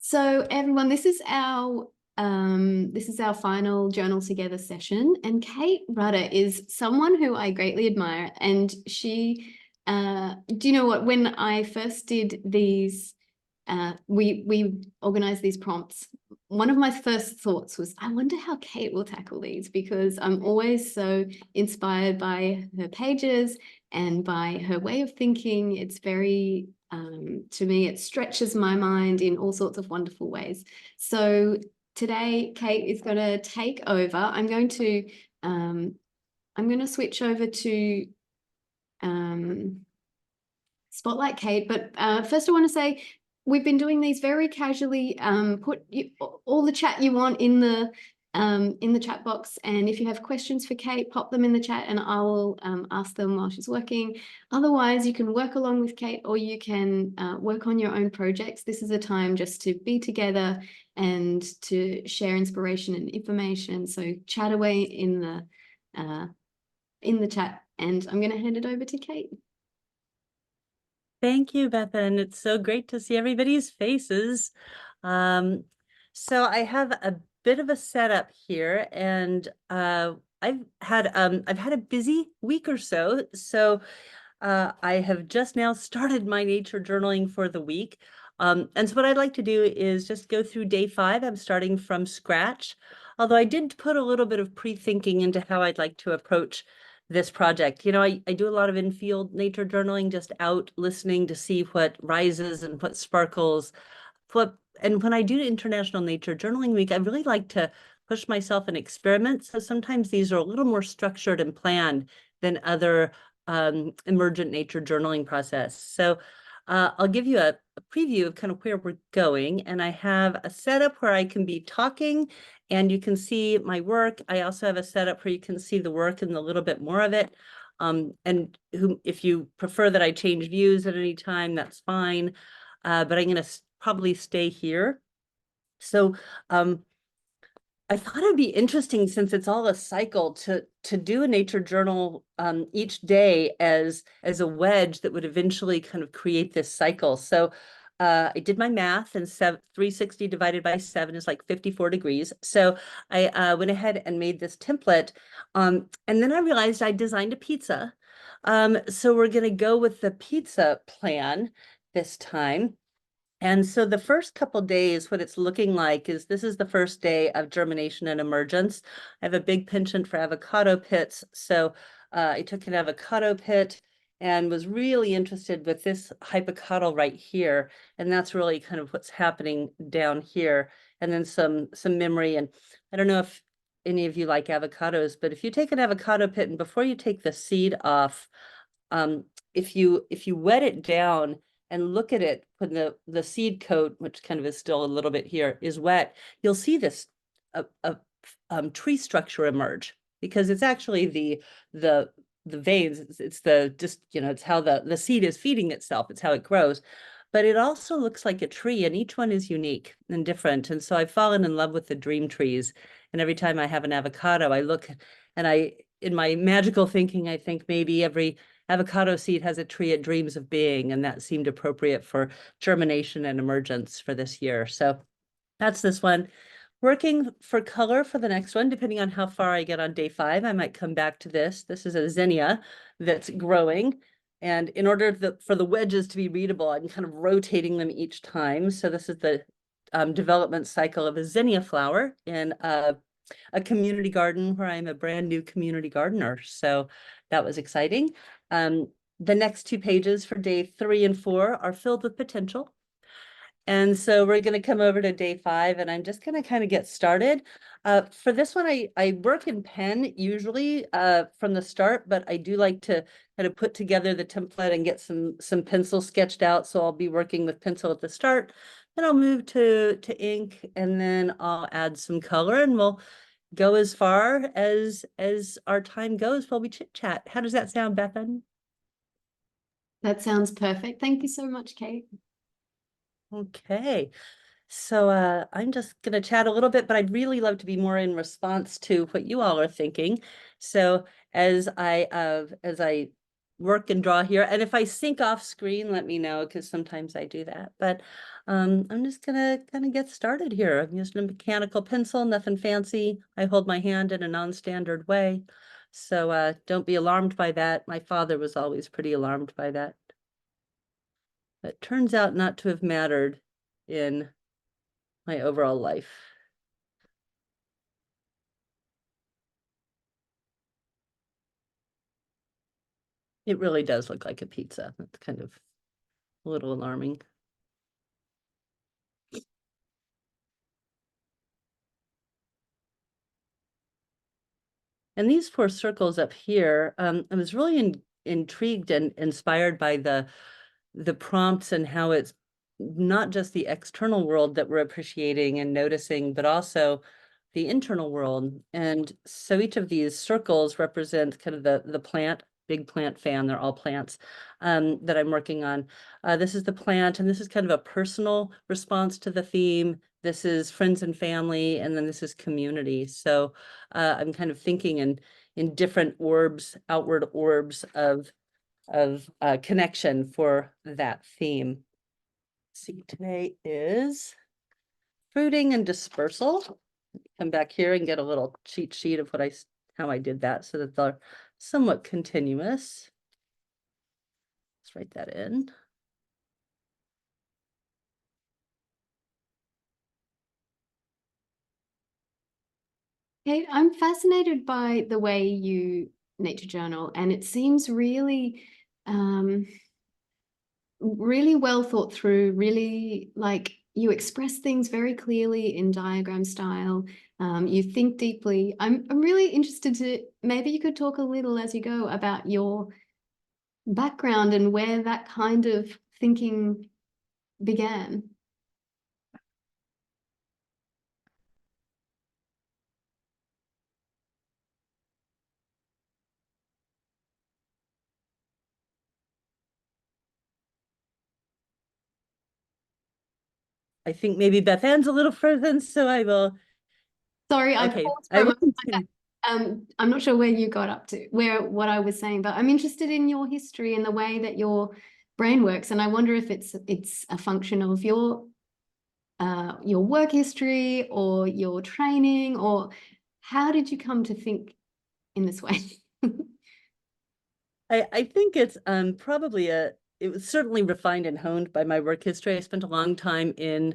So everyone, this is our final journal together session, and Kate Rutter is someone who I greatly admire. And she, do you know what? When I first did these, we organized these prompts. One of my first thoughts was, I wonder how Kate will tackle these, because I'm always so inspired by her pages and by her way of thinking. It's very to me, it stretches my mind in all sorts of wonderful ways. So today, Kate is going to take over. I'm going to switch over to Spotlight Kate. But first, I want to say we've been doing these very casually. Put all the chat you want in the chat box, and if you have questions for Kate, pop them in the chat, and I will ask them while she's working. Otherwise, you can work along with Kate, or you can work on your own projects. This is a time just to be together and to share inspiration and information. So chat away in the chat, and I'm going to hand it over to Kate. Thank you, Bethan. It's so great to see everybody's faces. So I have a bit of a setup here, and I've had a busy week or so. So I have just now started my nature journaling for the week. And so what I'd like to do is just go through day 5. I'm starting from scratch, although I did put a little bit of pre-thinking into how I'd like to approach this project. You know, I do a lot of in-field nature journaling, just out listening to see what rises and what sparkles. And when I do International Nature Journaling Week, I really like to push myself and experiment. So sometimes these are a little more structured and planned than other emergent nature journaling process. So I'll give you a preview of kind of where we're going. And I have a setup where I can be talking and you can see my work. I also have a setup where you can see the work and a little bit more of it. If you prefer that I change views at any time, that's fine. But I'm going to probably stay here. So I thought it'd be interesting, since it's all a cycle, to do a nature journal each day as a wedge that would eventually kind of create this cycle. So I did my math, and 360 divided by 7 is like 54 degrees. So I went ahead and made this template. And then I realized I designed a pizza. So we're going to go with the pizza plan this time. And so the first couple days, what it's looking like is this is the first day of germination and emergence. I have a big penchant for avocado pits. So I took an avocado pit and was really interested with this hypocotyl right here. And that's really kind of what's happening down here. And then some memory. And I don't know if any of you like avocados, but if you take an avocado pit and before you take the seed off, if you wet it down and look at it when the seed coat, which kind of is still a little bit here, is wet, you'll see this tree structure emerge, because it's actually the veins. It's it's how the seed is feeding itself. It's how it grows. But it also looks like a tree, and each one is unique and different. And so I've fallen in love with the dream trees. And every time I have an avocado, I look and in my magical thinking, I think maybe every avocado seed has a tree it dreams of being, and that seemed appropriate for germination and emergence for this year. So that's this one. Working for color for the next one, depending on how far I get on day 5, I might come back to this. This is a zinnia that's growing. And in order for the wedges to be readable, I'm kind of rotating them each time. So this is the development cycle of a zinnia flower in a community garden where I'm a brand new community gardener. So that was exciting. The next 2 pages for day 3 and 4 are filled with potential. And so we're going to come over to day 5, and I'm just going to kind of get started. For this one, I work in pen usually from the start, but I do like to kind of put together the template and get some pencil sketched out. So I'll be working with pencil at the start, then I'll move to ink, and then I'll add some color, and we'll go as far as our time goes while we chit chat. How does that sound, Bethan? That sounds perfect. Thank you so much, Kate. Okay. So I'm just going to chat a little bit, but I'd really love to be more in response to what you all are thinking. So as I work and draw here. And if I sync off screen, let me know, because sometimes I do that. But I'm just gonna kind of get started here. I'm using a mechanical pencil, nothing fancy. I hold my hand in a non-standard way. So don't be alarmed by that. My father was always pretty alarmed by that. But turns out not to have mattered in my overall life. It really does look like a pizza. That's kind of a little alarming. And these four circles up here, I was really intrigued and inspired by the prompts and how it's not just the external world that we're appreciating and noticing, but also the internal world. And so each of these circles represent kind of the plant, big plant fan, they're all plants that I'm working on. This is the plant, and this is kind of a personal response to the theme. This is friends and family, and then this is community. So I'm kind of thinking in different orbs, outward orbs of connection for that theme. See, today is fruiting and dispersal. Come back here and get a little cheat sheet of how I did that so that they're somewhat continuous. Let's write that in. Kate, I'm fascinated by the way you nature journal, and it seems really well thought through, really like you express things very clearly in diagram style. You think deeply. I'm really interested to, maybe you could talk a little as you go about your background and where that kind of thinking began. I think maybe Beth Ann's a little frozen, so I will. Sorry, I Okay, paused for I a will moment. continue. I'm not sure where you got up to, what I was saying, but I'm interested in your history and the way that your brain works, and I wonder if it's a function of your work history or your training, or how did you come to think in this way? I think it's probably it was certainly refined and honed by my work history. I spent a long time in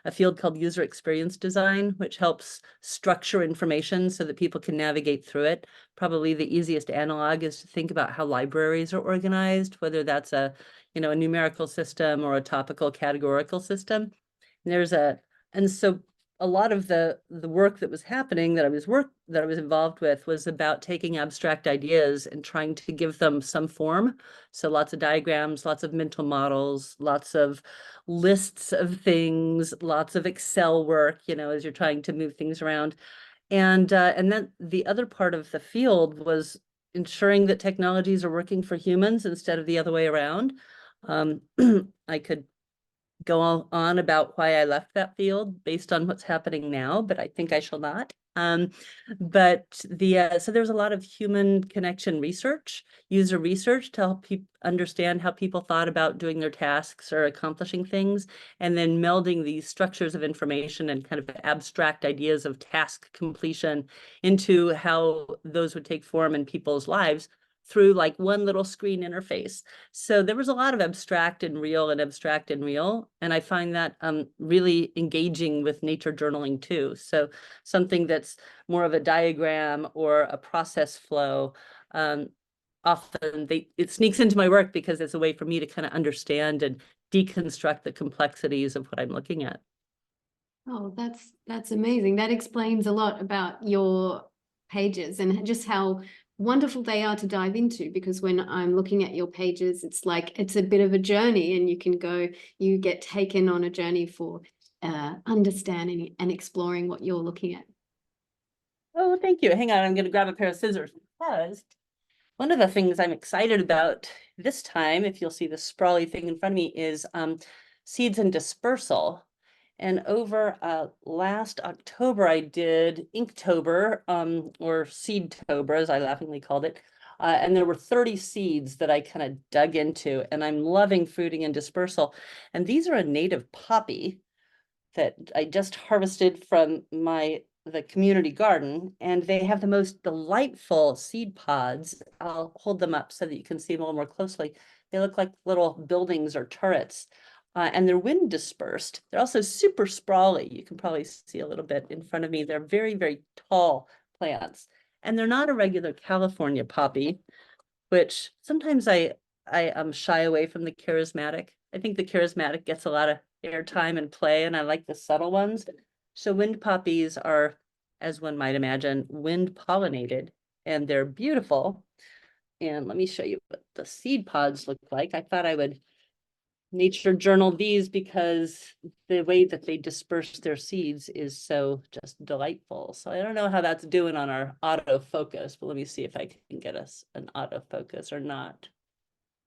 a field called user experience design, which helps structure information so that people can navigate through it. Probably the easiest analog is to think about how libraries are organized, whether that's a numerical system or a topical categorical system. And so a lot of the work that was happening that I was involved with was about taking abstract ideas and trying to give them some form. So lots of diagrams, lots of mental models, lots of lists of things, lots of Excel work, as you're trying to move things around. And then the other part of the field was ensuring that technologies are working for humans instead of the other way around. I could go on about why I left that field based on what's happening now, but I think I shall not. But so there's a lot of human connection research, user research to help people understand how people thought about doing their tasks or accomplishing things, and then melding these structures of information and kind of abstract ideas of task completion into how those would take form in people's lives through like one little screen interface. So there was a lot of abstract and real and abstract and real. And I find that really engaging with nature journaling too. So something that's more of a diagram or a process flow, often it sneaks into my work because it's a way for me to kind of understand and deconstruct the complexities of what I'm looking at. Oh, that's amazing. That explains a lot about your pages and just how wonderful they are to dive into, because when I'm looking at your pages, it's like it's a bit of a journey, and you get taken on a journey for understanding and exploring what you're looking at. Oh, thank you. Hang on, I'm going to grab a pair of scissors because one of the things I'm excited about this time, if you'll see the sprawly thing in front of me, is seeds and dispersal. And over last October, I did Inktober, or Seedtober, as I laughingly called it, And there were 30 seeds that I kind of dug into, and I'm loving fruiting and dispersal. And these are a native poppy that I just harvested from the community garden, and they have the most delightful seed pods. I'll hold them up so that you can see them a little more closely. They look like little buildings or turrets, and they're wind dispersed. They're also super sprawly. You can probably see a little bit in front of me. They're very, very tall plants, and they're not a regular California poppy, which sometimes I shy away from the charismatic. I think the charismatic gets a lot of airtime and play, and I like the subtle ones. So wind poppies are, as one might imagine, wind pollinated, and they're beautiful. And let me show you what the seed pods look like. I thought I would nature journal these because the way that they disperse their seeds is so just delightful. So I don't know how that's doing on our autofocus, but let me see if I can get us an autofocus or not.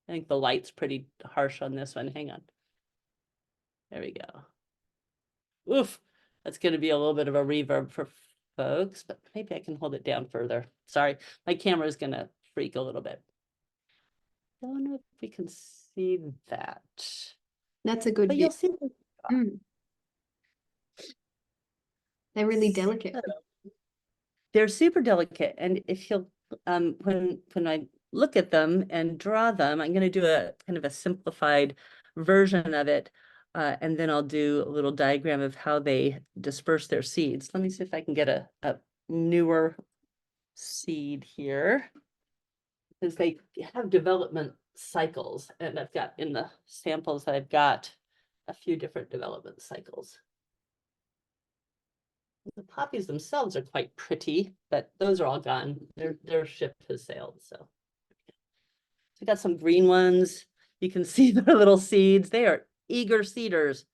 I think the light's pretty harsh on this one. Hang on. There we go. Oof, that's going to be a little bit of a reverb for folks, but maybe I can hold it down further. Sorry, my camera is going to freak a little bit. I don't know if we can see that. That's a good But view. you'll see. Mm. They're really delicate. They're super delicate, and if you'll when I look at them and draw them, I'm going to do a kind of a simplified version of it, and then I'll do a little diagram of how they disperse their seeds. Let me see if I can get a newer seed here, because they have development cycles, and I've got in the samples I've got a few different development cycles. The poppies themselves are quite pretty, but those are all gone. Their ship has sailed. So I got some green ones. You can see their little seeds. They are eager seeders.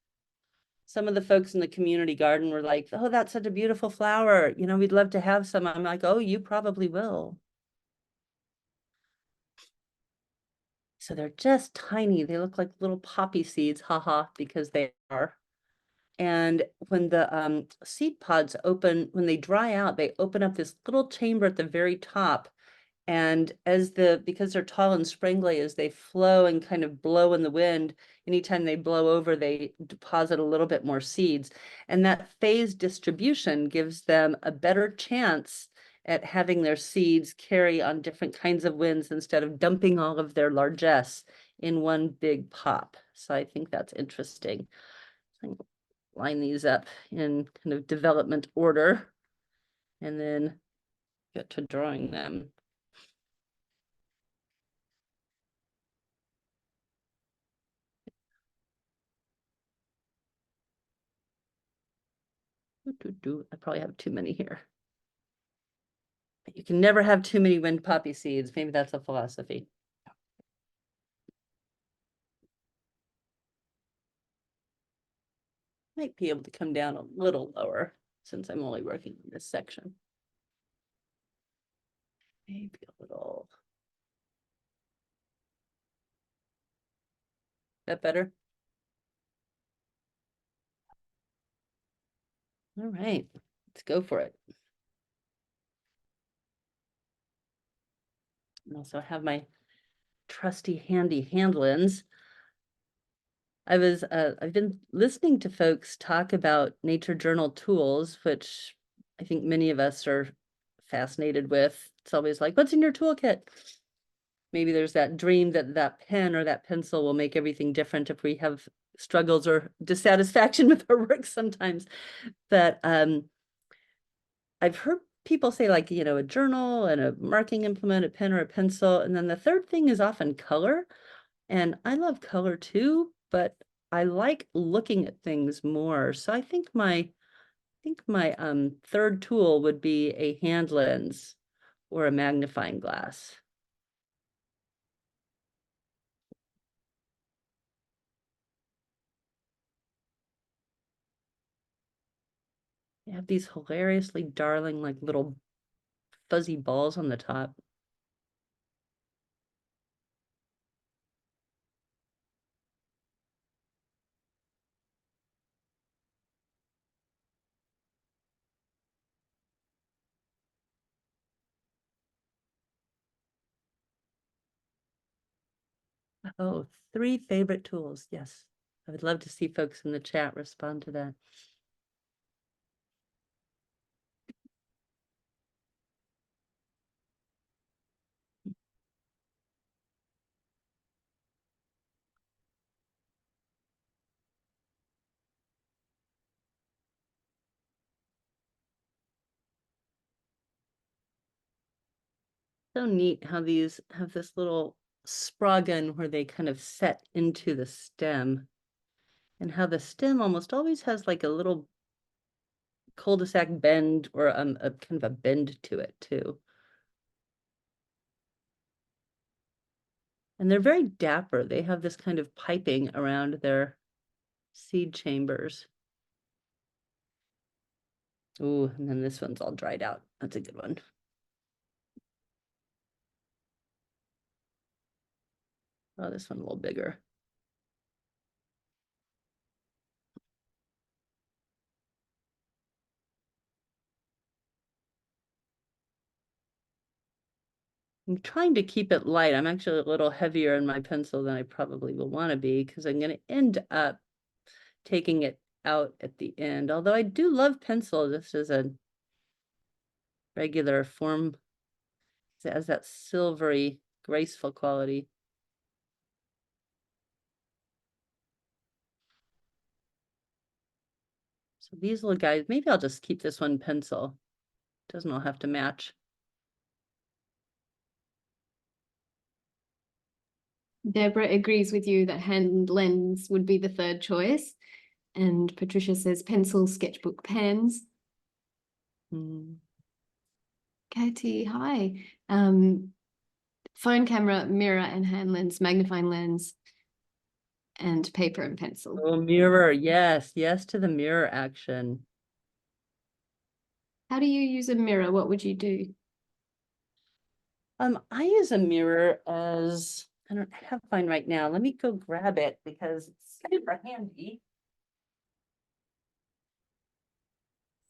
Some of the folks in the community garden were like, "Oh, that's such a beautiful flower. You know, we'd love to have some." I'm like, "Oh, you probably will." So they're just tiny. They look like little poppy seeds, haha, because they are. And when the seed pods open, when they dry out, they open up this little chamber at the very top. And because they're tall and sprangly, as they flow and kind of blow in the wind, anytime they blow over, they deposit a little bit more seeds. And that phase distribution gives them a better chance at having their seeds carry on different kinds of winds instead of dumping all of their largesse in one big pop. So I think that's interesting. Line these up in kind of development order and then get to drawing them. I probably have too many here. You can never have too many wind poppy seeds. Maybe that's a philosophy. Might be able to come down a little lower since I'm only working on this section. Maybe a little. That better? All right, let's go for it. And also have my trusty handy hand lens. I've been listening to folks talk about nature journal tools, which I think many of us are fascinated with. It's always like, what's in your toolkit? Maybe there's that dream that that pen or that pencil will make everything different if we have struggles or dissatisfaction with our work sometimes. But I've heard people say like, you know, a journal and a marking implement, a pen or a pencil. And then the third thing is often color. And I love color too, but I like looking at things more. So I think my third tool would be a hand lens or a magnifying glass. They have these hilariously darling, like little fuzzy balls on the top. Oh, 3 favorite tools. Yes. I would love to see folks in the chat respond to that. So neat how these have this little spragen where they kind of set into the stem, and how the stem almost always has like a little cul-de-sac bend or a kind of a bend to it too. And they're very dapper. They have this kind of piping around their seed chambers. Ooh, and then this one's all dried out. That's a good one. Oh, this one a little bigger. I'm trying to keep it light. I'm actually a little heavier in my pencil than I probably will want to be, because I'm going to end up taking it out at the end. Although I do love pencil just as a regular form. It has that silvery, graceful quality. So these little guys, maybe I'll just keep this one pencil. Doesn't all have to match. Deborah agrees with you that hand lens would be the third choice. And Patricia says pencil, sketchbook, pens. Mm. Katie, hi. Phone camera, mirror and hand lens, magnifying lens, and paper and pencil. Oh, mirror. Yes, yes to the mirror action. How do you use a mirror? What would you do? I use a mirror as, I don't have mine right now. Let me go grab it because it's super handy.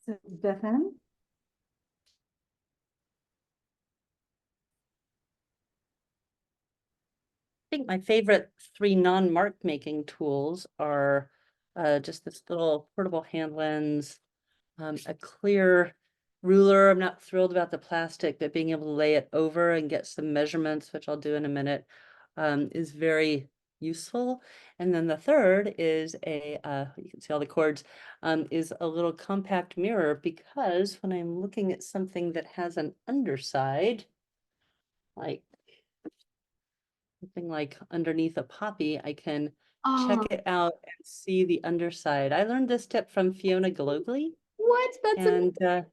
So, Bethan? I think my favorite 3 non-mark making tools are just this little portable hand lens, a clear ruler. I'm not thrilled about the plastic, but being able to lay it over and get some measurements, which I'll do in a minute, is very useful. And then the third is you can see all the cords, is a little compact mirror, because when I'm looking at something that has an underside, like something like underneath a poppy, I can check Oh, it out and see the underside. I learned this tip from Fiona Globally, what? That's amazing.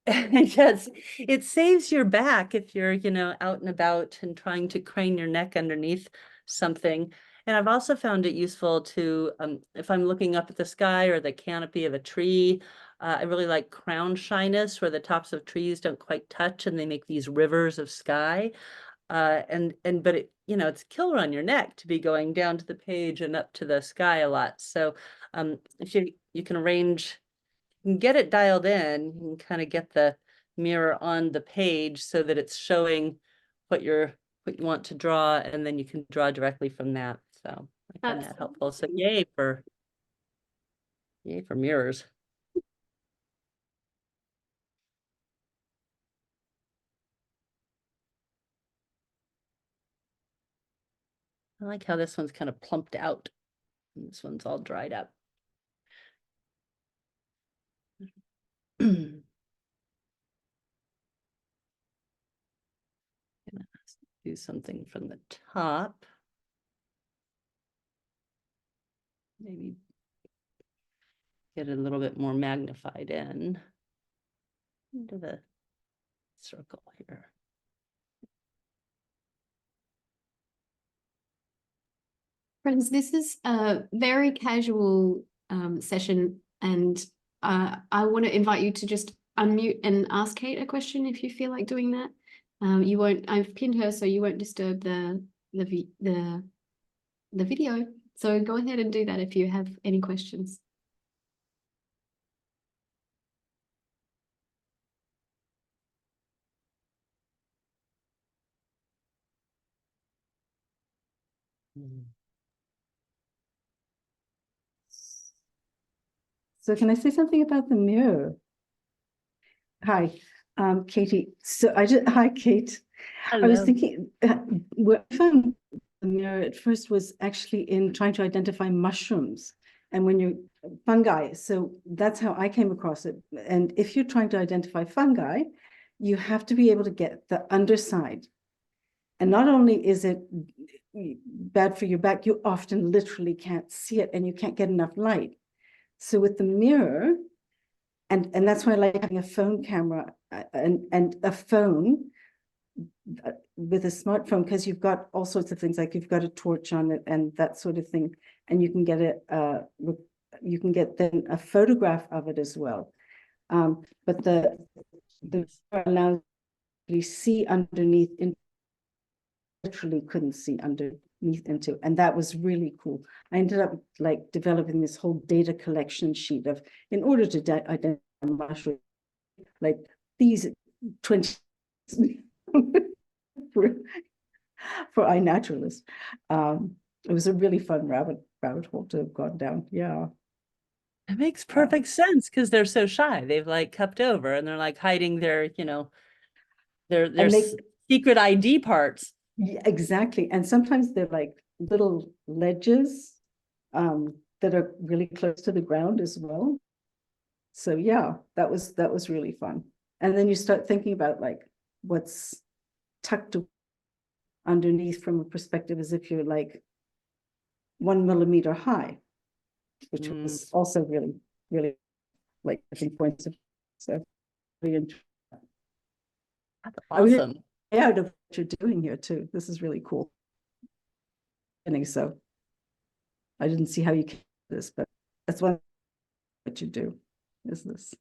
and yes, it saves your back if you're, out and about and trying to crane your neck underneath something. And I've also found it useful to, if I'm looking up at the sky or the canopy of a tree, I really like crown shyness, where the tops of trees don't quite touch and they make these rivers of sky. But it's a killer on your neck to be going down to the page and up to the sky a lot. So if you can arrange, you can get it dialed in, you can kind of get the mirror on the page so that it's showing what you want to draw, and then you can draw directly from that. So I find That's that helpful. So yay for mirrors. I like how this one's kind of plumped out and this one's all dried up. Do something from the top. Maybe get it a little bit more magnified in into the circle here. Friends, this is a very casual session, and I want to invite you to just unmute and ask Kate a question if you feel like doing that. You won't. I've pinned her, so you won't disturb the video. So go ahead and do that if you have any questions. So can I say something about the mirror? Hi, Katie. Hi, Kate. I was Hello. thinking, what I found the mirror at first was actually in trying to identify mushrooms and when you're fungi. So that's how I came across it. And if you're trying to identify fungi, you have to be able to get the underside. And not only is it bad for your back, you often literally can't see it and you can't get enough light. So with the mirror, and that's why I like having a phone camera and a phone with a smartphone, because you've got all sorts of things, like you've got a torch on it and that sort of thing, and you can get you can get then a photograph of it as well. But the allows you to see underneath, literally couldn't see underneath into, and that was really cool. I ended up like developing this whole data collection sheet of, in order to identify mushrooms, like these 20 for iNaturalist. It was a really fun rabbit hole to have gone down. Yeah. It makes perfect sense because they're so shy. They've like cupped over and they're like hiding their, their And they, secret ID parts. yeah, exactly. And sometimes they're like little ledges that are really close to the ground as well. So yeah, that was really fun. And then you start thinking about like what's tucked underneath from a perspective as if you're like 1 millimeter high, which was also really, really like different points of, so really interesting. That's I was awesome. out of what you're doing here too. This is really cool. And so I didn't see how you can do this, but that's what you do, is this.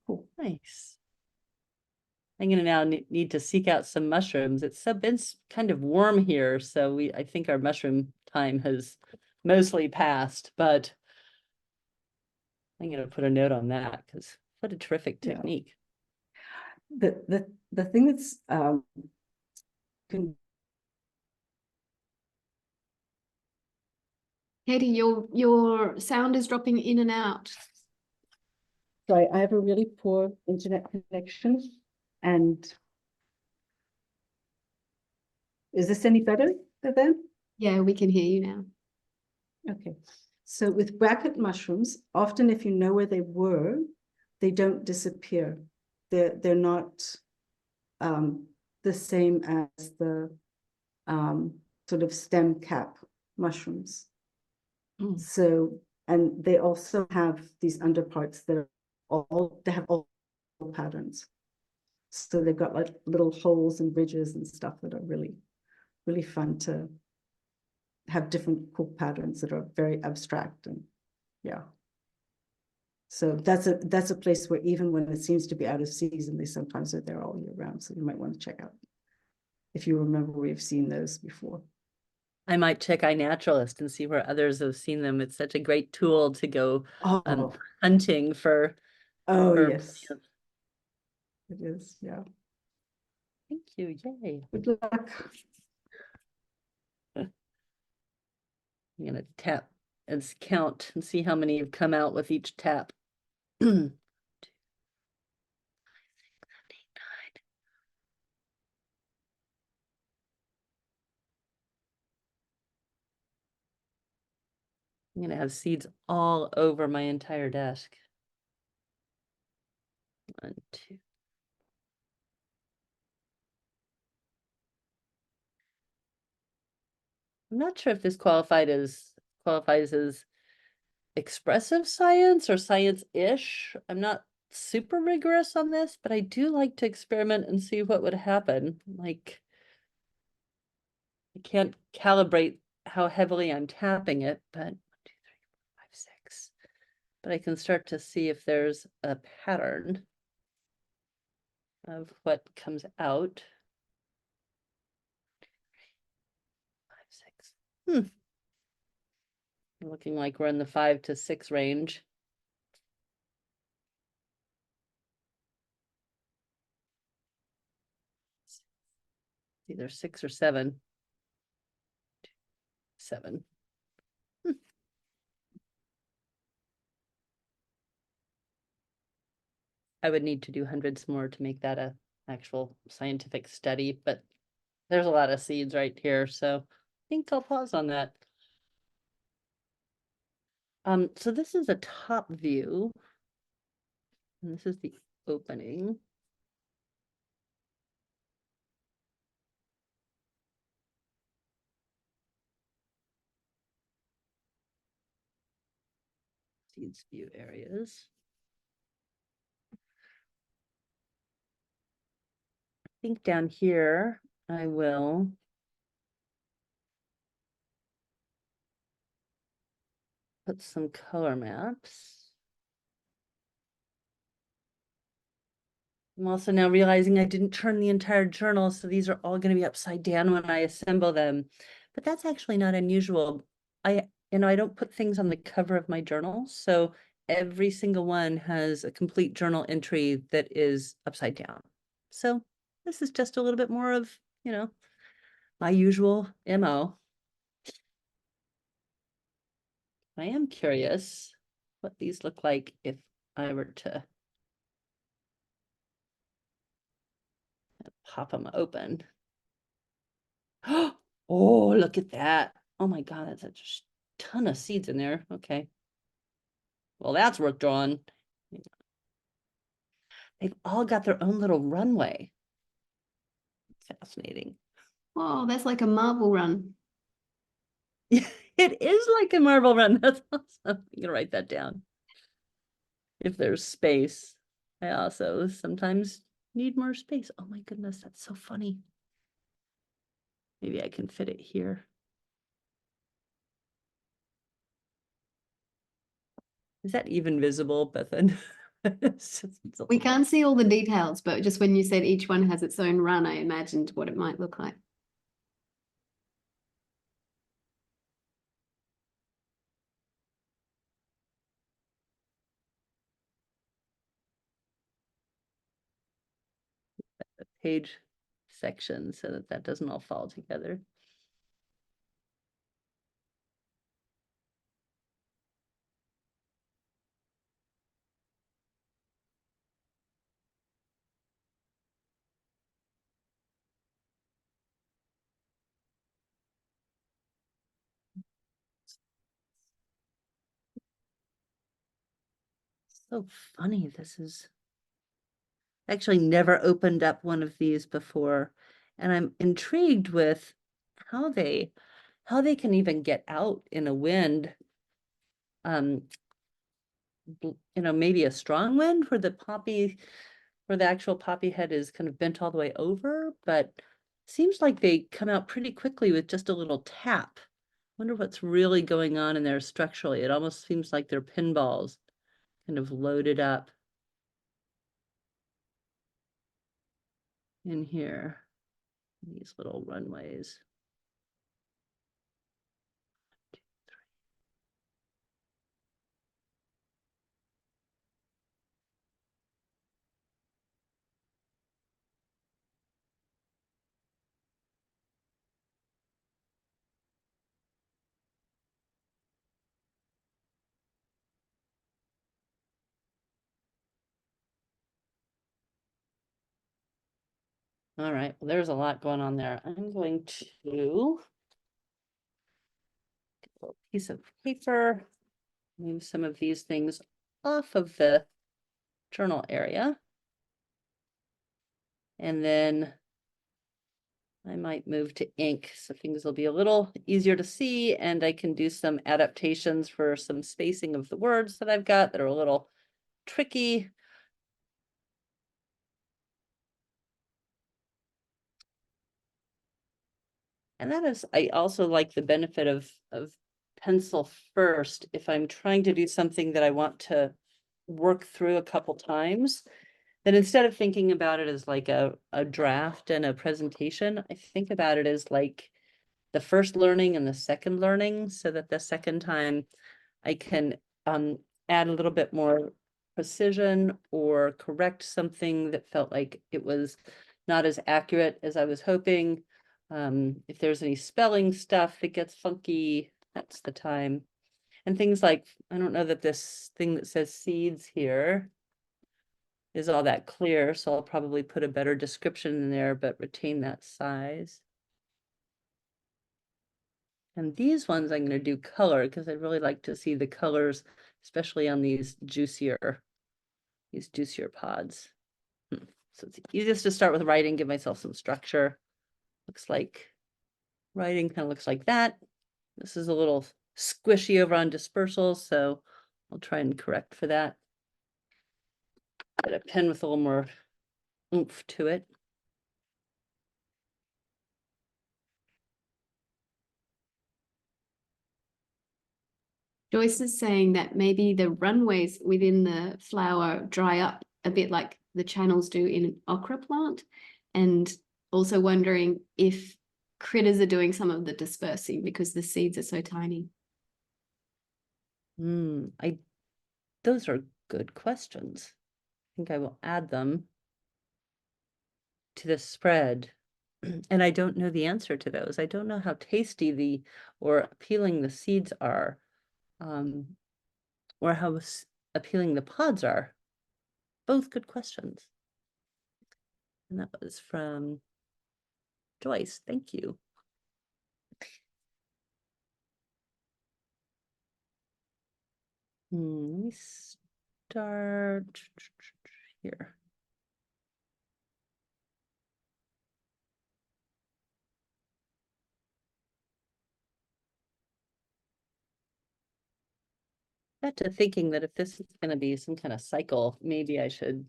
Cool. Nice. I'm gonna now need to seek out some mushrooms. It's been kind of warm here, so I think our mushroom time has mostly passed, but I'm gonna put a note on that because what a terrific Yeah. technique. The thing that's Katie, your sound is dropping in and out. sorry, I have a really poor internet connection. And is this any better then? Yeah, we can hear you now. Okay. So with bracket mushrooms, often if you know where they were, they don't disappear. They're not the same as the sort of stem cap mushrooms. So, and they also have these underparts that are they have all patterns. So they've got like little holes and ridges and stuff that are really, really fun to have different cool patterns that are very abstract. And yeah. So that's a place where even when it seems to be out of season, they sometimes are there all year round. So you might want to check out if you remember where you've seen those before. I might check iNaturalist and see where others have seen them. It's such a great tool to go hunting for. Yes, it is. Yeah. Thank you. Yay. Good luck. I'm gonna tap and count and see how many have come out with each tap. 2, 5, 6, 7, 8, 9. I'm gonna have seeds all over my entire desk. 1, 2. I'm not sure if this qualifies as expressive science or science-ish. I'm not super rigorous on this, but I do like to experiment and see what would happen. Like, I can't calibrate how heavily I'm tapping it, but 1, 2, 3, 4, 5, 6. But I can start to see if there's a pattern of what comes out. 5, 6. Looking like we're in the 5 to 6 range. Either 6 or 7. 7. I would need to do hundreds more to make that a actual scientific study, but there's a lot of seeds right here, so I think I'll pause on that. So this is a top view, and this is the opening. Seeds view areas. I think down here I will put some color maps. I'm also now realizing I didn't turn the entire journal, so these are all going to be upside down when I assemble them. But that's actually not unusual. I don't put things on the cover of my journal, so every single one has a complete journal entry that is upside down. So this is just a little bit more of, my usual MO. I am curious what these look like if I were to pop them open. Oh, look at that. Oh my God, that's a ton of seeds in there. Okay. Well, that's worth drawing. They've all got their own little runway. Fascinating. Oh, that's like a marble run. It is like a marble run. That's awesome. I'm gonna write that down. If there's space. I also sometimes need more space. Oh my goodness, that's so funny. Maybe I can fit it here. Is that even visible, Bethan? We can't see all the details, but just when you said each one has its own run, I imagined what it might look like. Page section so that that doesn't all fall together. So funny. This is actually never opened up one of these before, and I'm intrigued with how they can even get out in a wind. Maybe a strong wind where the actual poppy head is kind of bent all the way over, but seems like they come out pretty quickly with just a little tap. Wonder what's really going on in there structurally. It almost seems like they're pinballs kind of loaded up in here, these little runways. All right, well, there's a lot going on there. I'm going to get a little piece of paper, move some of these things off of the journal area. And then I might move to ink so things will be a little easier to see, and I can do some adaptations for some spacing of the words that I've got that are a little tricky. And that is, I also like the benefit of pencil first. If I'm trying to do something that I want to work through a couple times, then instead of thinking about it as like a draft and a presentation, I think about it as like the first learning and the second learning, so that the second time I can add a little bit more precision or correct something that felt like it was not as accurate as I was hoping. If there's any spelling stuff that gets funky, that's the time. And things like, I don't know that this thing that says seeds here, is all that clear, so I'll probably put a better description in there, but retain that size. And these ones I'm going to do color because I really like to see the colors, especially on these juicier pods. So it's easiest to start with writing, give myself some structure. Looks like writing kind of looks like that. This is a little squishy over on dispersal, so I'll try and correct for that. Get a pen with a little more oomph to it. Joyce is saying that maybe the runways within the flower dry up a bit like the channels do in an okra plant, and also wondering if critters are doing some of the dispersing because the seeds are so tiny. Those are good questions. I think I will add them to the spread. And I don't know the answer to those. I don't know how tasty or appealing the seeds are, or how appealing the pods are. Both good questions. And that was from Joyce. Thank you. Let me start here. Got to thinking that if this is going to be some kind of cycle, maybe I should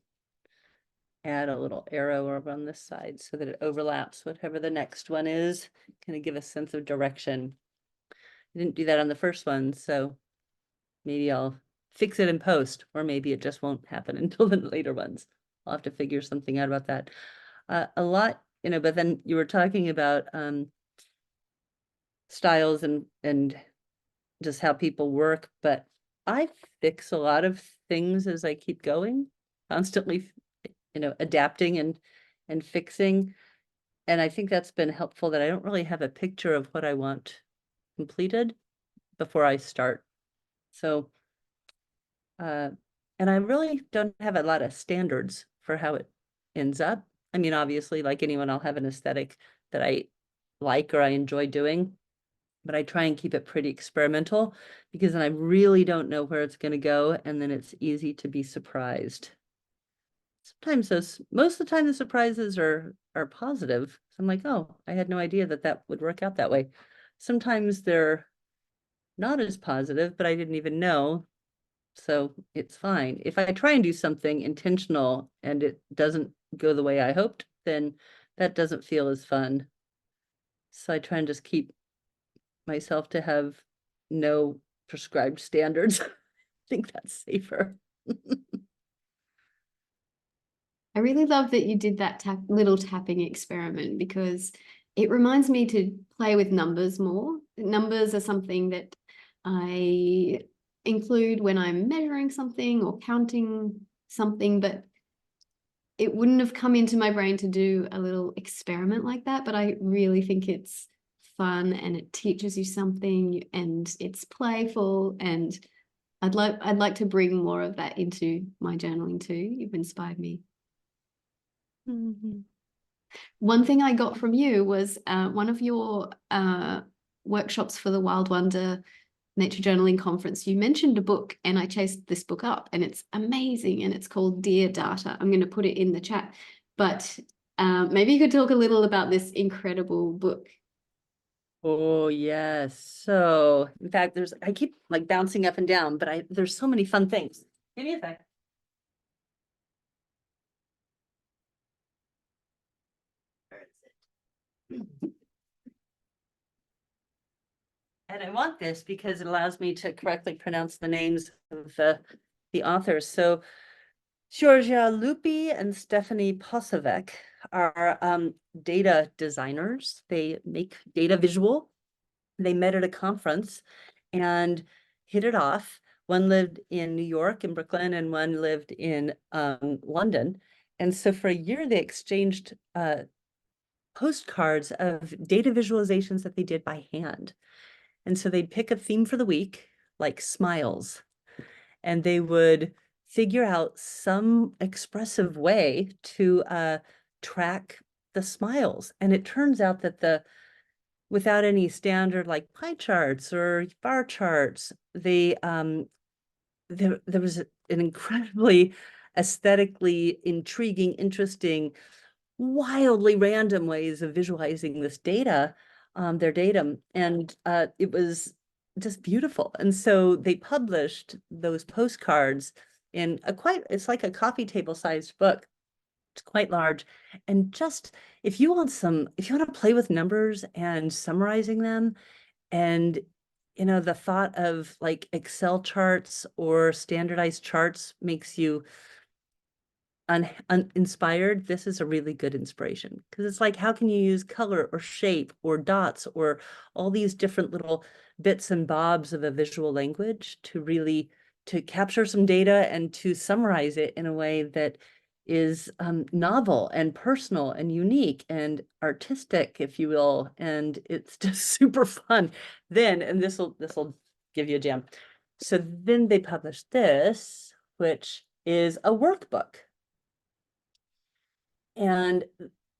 add a little arrow over on this side so that it overlaps whatever the next one is, kind of give a sense of direction. I didn't do that on the first one, so maybe I'll fix it in post, or maybe it just won't happen until the later ones. I'll have to figure something out about that. A lot, but then you were talking about styles and just how people work, but I fix a lot of things as I keep going, constantly, adapting and fixing. And I think that's been helpful that I don't really have a picture of what I want completed before I start. So, and I really don't have a lot of standards for how it ends up. I mean, obviously, like anyone, I'll have an aesthetic that I like or I enjoy doing, but I try and keep it pretty experimental because then I really don't know where it's going to go, and then it's easy to be surprised. Sometimes most of the time the surprises are positive. I'm like, oh, I had no idea that would work out that way. Sometimes they're not as positive, but I didn't even know. So it's fine. If I try and do something intentional and it doesn't go the way I hoped, then that doesn't feel as fun. So I try and just keep myself to have no prescribed standards. I think that's safer. I really love that you did that little tapping experiment because it reminds me to play with numbers more. Numbers are something that I include when I'm measuring something or counting something, but it wouldn't have come into my brain to do a little experiment like that. But I really think it's fun and it teaches you something and it's playful, and I'd like to bring more of that into my journaling too. You've inspired me. One thing I got from you was one of your workshops for the Wild Wonder Nature Journaling Conference. You mentioned a book, and I chased this book up, and it's amazing, and it's called Dear Data. I'm going to put it in the chat, but maybe you could talk a little about this incredible book. Oh, yes. So, in fact, I keep like bouncing up and down, but there's so many fun things. Give me a sec. Where is it? And I want this because it allows me to correctly pronounce the names of the authors. So Georgia Lupi and Stephanie Posavec are data designers. They make data visual. They met at a conference and hit it off. One lived in New York in Brooklyn, and one lived in London. And so for a year, they exchanged postcards of data visualizations that they did by hand. And so they'd pick a theme for the week, like smiles, and they would figure out some expressive way to track the smiles. And it turns out that without any standard like pie charts or bar charts, there was an incredibly aesthetically intriguing, interesting, wildly random ways of visualizing this data, their datum, and it was just beautiful. And so they published those postcards in it's like a coffee table sized book. It's quite large. And just if you want to play with numbers and summarizing them, and the thought of like Excel charts or standardized charts makes you uninspired, this is a really good inspiration, because it's like, how can you use color or shape or dots or all these different little bits and bobs of a visual language to capture some data and to summarize it in a way that is novel and personal and unique and artistic, if you will. And it's just super fun. Then, and this will give you a jam. So then they published this, which is a workbook. And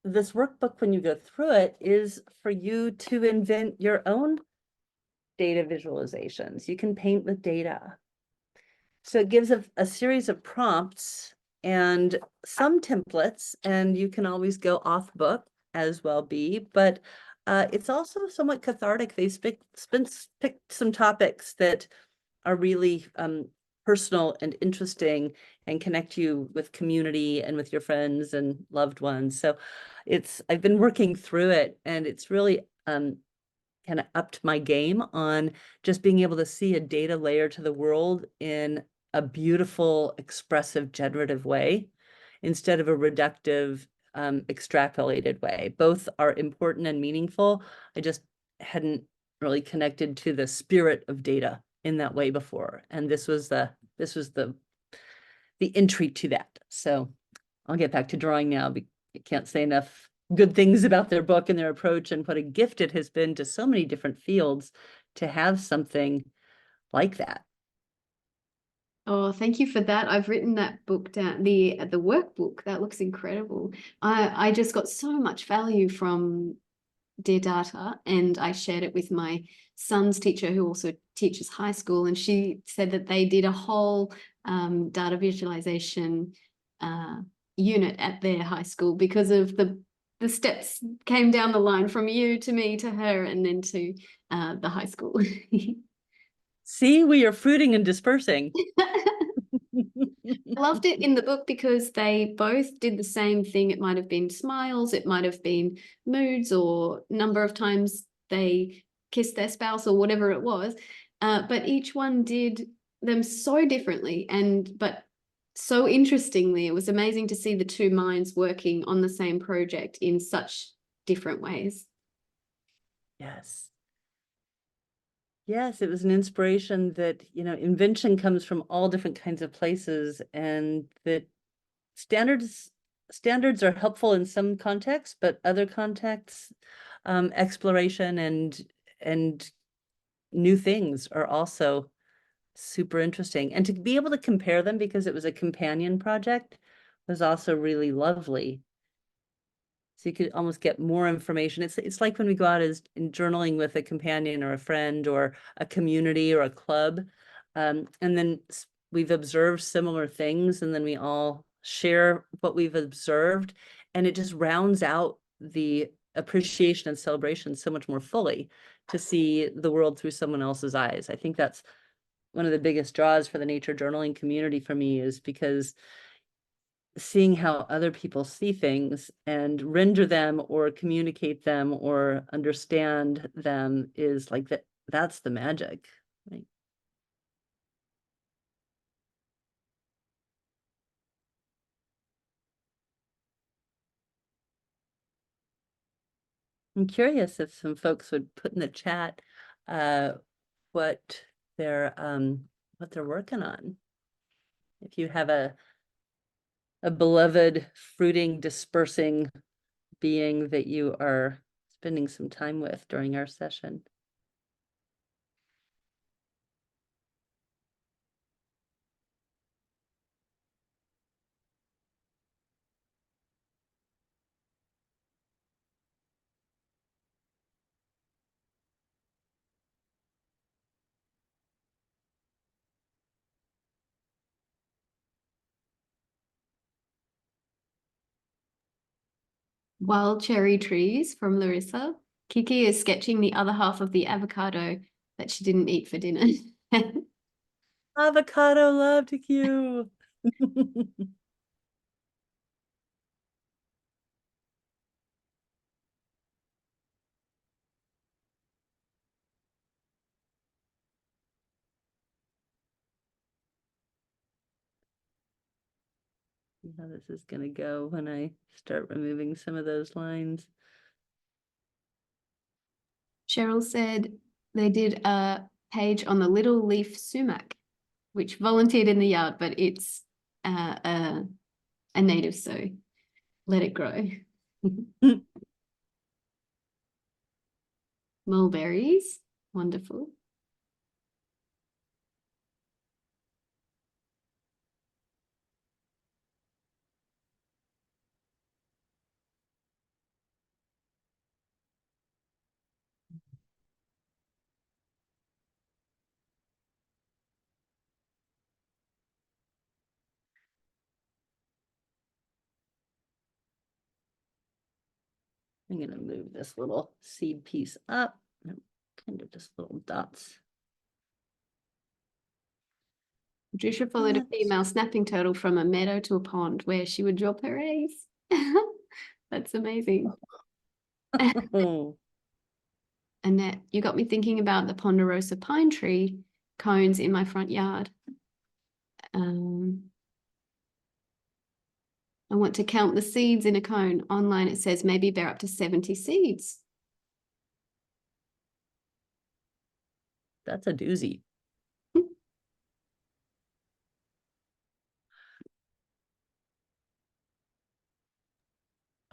this workbook, when you go through it, is for you to invent your own data visualizations. You can paint with data. So it gives a series of prompts and some templates, and you can always go off book as well be, but it's also somewhat cathartic. They picked some topics that are really personal and interesting and connect you with community and with your friends and loved ones. So I've been working through it, and it's really kind of upped my game on just being able to see a data layer to the world in a beautiful, expressive, generative way instead of a reductive, extrapolated way. Both are important and meaningful. I just hadn't really connected to the spirit of data in that way before. And this was the entry to that. So I'll get back to drawing now. I can't say enough good things about their book and their approach, and what a gift it has been to so many different fields to have something like that. Oh, thank you for that. I've written that book down, the workbook. That looks incredible. I just got so much value from Dear Data, and I shared it with my son's teacher, who also teaches high school, and she said that they did a whole data visualization unit at their high school because of the steps came down the line from you to me to her and then to the high school. See, we are fruiting and dispersing. I loved it in the book because they both did the same thing. It might have been smiles, it might have been moods, or number of times they kissed their spouse or whatever it was. But each one did them so differently but so interestingly. It was amazing to see the two minds working on the same project in such different ways. Yes. Yes, it was an inspiration that, invention comes from all different kinds of places, and that standards are helpful in some contexts, but other contexts, exploration and new things are also super interesting. And to be able to compare them, because it was a companion project, was also really lovely. So you could almost get more information. It's like when we go out as in journaling with a companion or a friend or a community or a club, and then we've observed similar things, and then we all share what we've observed, and it just rounds out the appreciation and celebration so much more fully to see the world through someone else's eyes. I think that's one of the biggest draws for the nature journaling community for me, is because seeing how other people see things and render them or communicate them or understand them is like that's the magic, right? I'm curious if some folks would put in the chat what they're working on. If you have a beloved fruiting, dispersing being that you are spending some time with during our session. Wild cherry trees from Larissa. Kiki is sketching the other half of the avocado that she didn't eat for dinner. Avocado, loved you. See how this is gonna go when I start removing some of those lines. Cheryl said they did a page on the little leaf sumac, which volunteered in the yard, but it's a native, so let it grow. Mulberries, wonderful. I'm gonna move this little seed piece up, kind of just little dots. Patricia followed a That's- female snapping turtle from a meadow to a pond where she would drop her eggs. That's amazing. Oh, Annette, you got me thinking about the ponderosa pine tree cones in my front yard. I want to count the seeds in a cone. Online it says maybe they're up to 70 seeds. that's a doozy.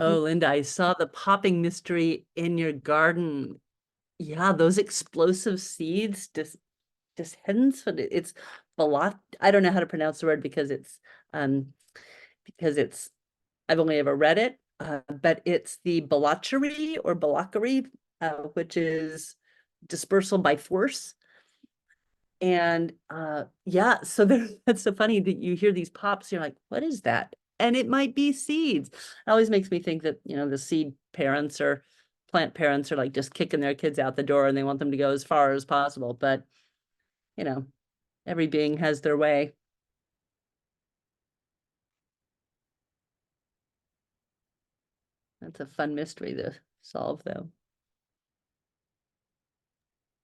Oh, Linda, I saw the popping mystery in your garden. Yeah, those explosive seeds, just hens, but it's balat. I don't know how to pronounce the word because it's I've only ever read it, but it's the balachary or balakari, which is dispersal by force. And yeah, so that's so funny that you hear these pops, you're like, what is that? And it might be seeds. It always makes me think that, the seed parents or plant parents are like just kicking their kids out the door and they want them to go as far as possible. But, every being has their way. That's a fun mystery to solve, though.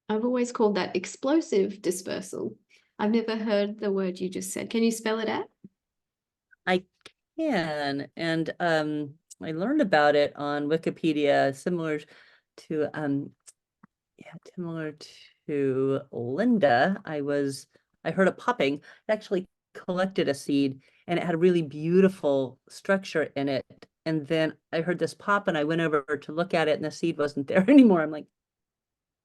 I've always called that explosive dispersal. I've never heard the word you just said. Can you spell it out? I can, and I learned about it on Wikipedia, similar to Linda. I heard it popping. It actually collected a seed and it had a really beautiful structure in it. And then I heard this pop and I went over to look at it and the seed wasn't there anymore. I'm like,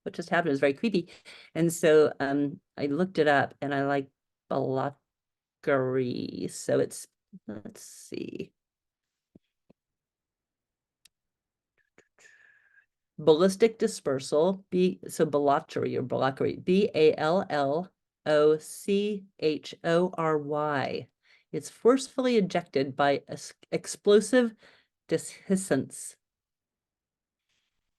what just happened? It was very creepy. And so I looked it up and I like balakari. So let's see. Ballistic dispersal, balachary or balachary, Ballochory. It's forcefully ejected by explosive dishiscence.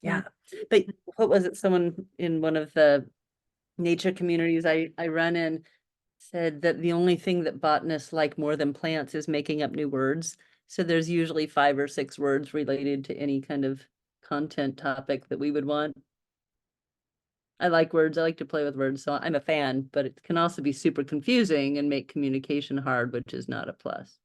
Yeah, but what was it? Someone in one of the nature communities I run in said that the only thing that botanists like more than plants is making up new words. So there's usually 5 or 6 words related to any kind of content topic that we would want. I like words. I like to play with words, so I'm a fan, but it can also be super confusing and make communication hard, which is not a plus.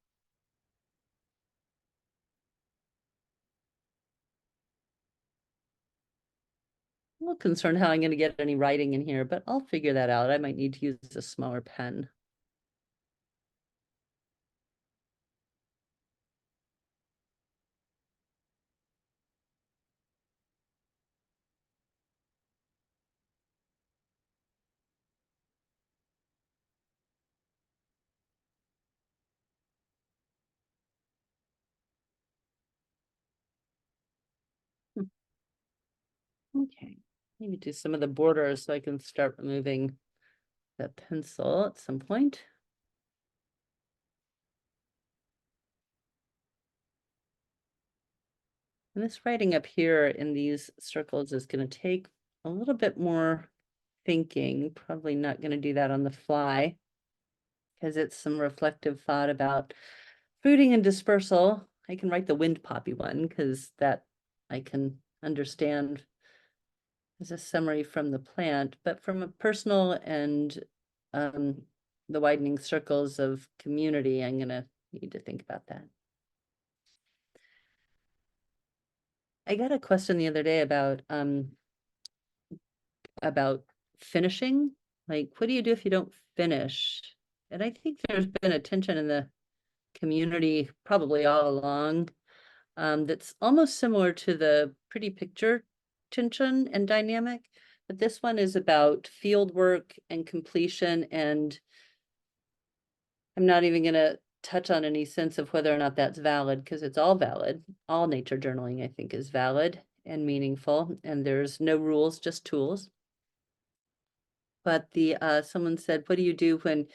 I'm a little concerned how I'm going to get any writing in here, but I'll figure that out. I might need to use a smaller pen. Okay, maybe do some of the borders so I can start removing the pencil at some point. And this writing up here in these circles is going to take a little bit more thinking, probably not going to do that on the fly, because it's some reflective thought about fruiting and dispersal. I can write the wind poppy one because that I can understand as a summary from the plant, but from a personal and the widening circles of community, I'm going to need to think about that. I got a question the other day about finishing. Like, what do you do if you don't finish? And I think there's been a tension in the community probably all along, that's almost similar to the pretty picture tension and dynamic, but this one is about field work and completion, and I'm not even gonna touch on any sense of whether or not that's valid, because it's all valid. All nature journaling, I think, is valid and meaningful, and there's no rules, just tools. But the someone said, what do you do when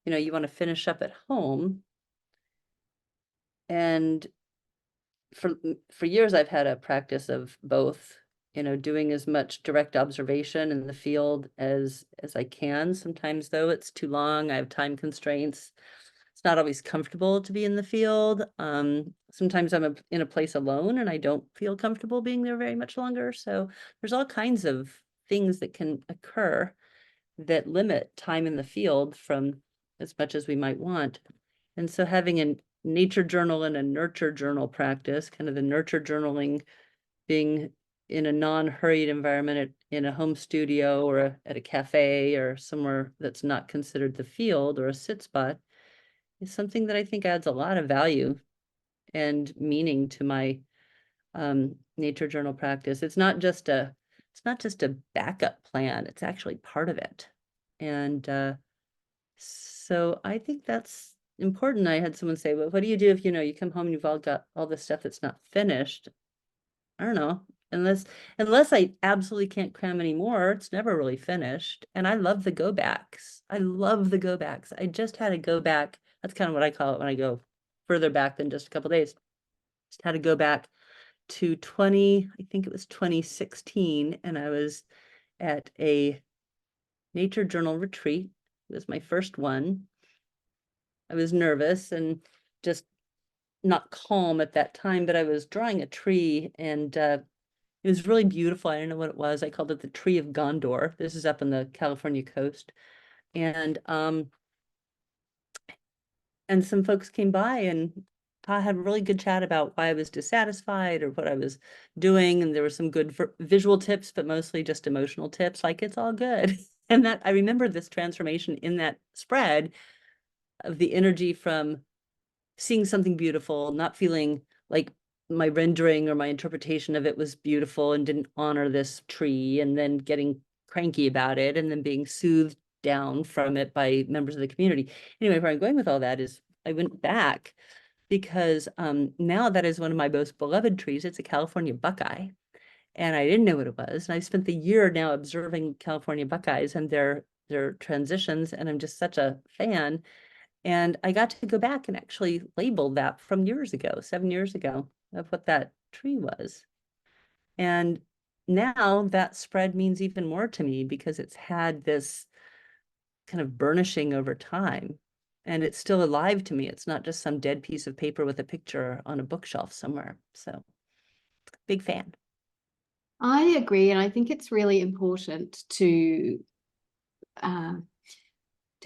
you want to finish up at home? And for years I've had a practice of both, doing as much direct observation in the field as I can. Sometimes though it's too long, I have time constraints. It's not always comfortable to be in the field. Sometimes I'm in a place alone and I don't feel comfortable being there very much longer. So there's all kinds of things that can occur that limit time in the field from as much as we might want. And so having a nature journal and a nurture journal practice, kind of the nurture journaling being in a non-hurried environment in a home studio or at a cafe or somewhere that's not considered the field or a sit spot, is something that I think adds a lot of value and meaning to my nature journal practice. It's not just a backup plan, it's actually part of it. And so I think that's important. I had someone say, well, what do you do if you come home and you've all got all this stuff that's not finished? I don't know. Unless I absolutely can't cram anymore, it's never really finished. And I love the go backs. I love the go backs. I just had a go back. That's kind of what I call it when I go further back than just a couple days. Just had to go back to I think it was 2016, and I was at a nature journal retreat. It was my first one. I was nervous and just not calm at that time, but I was drawing a tree, and it was really beautiful. I didn't know what it was. I called it the Tree of Gondor. This is up on the California coast. And some folks came by and I had a really good chat about why I was dissatisfied or what I was doing. And there were some good visual tips, but mostly just emotional tips, like it's all good. And that I remember this transformation in that spread of the energy from seeing something beautiful, not feeling like my rendering or my interpretation of it was beautiful and didn't honor this tree, and then getting cranky about it and then being soothed down from it by members of the community. Anyway, where I'm going with all that is I went back because now that is one of my most beloved trees. It's a California buckeye. And I didn't know what it was. And I spent the year now observing California buckeyes and their transitions. And I'm just such a fan. And I got to go back and actually label that from years ago, 7 years ago, of what that tree was. And now that spread means even more to me because it's had this kind of burnishing over time. And it's still alive to me. It's not just some dead piece of paper with a picture on a bookshelf somewhere. So big fan. I agree, and I think it's really important to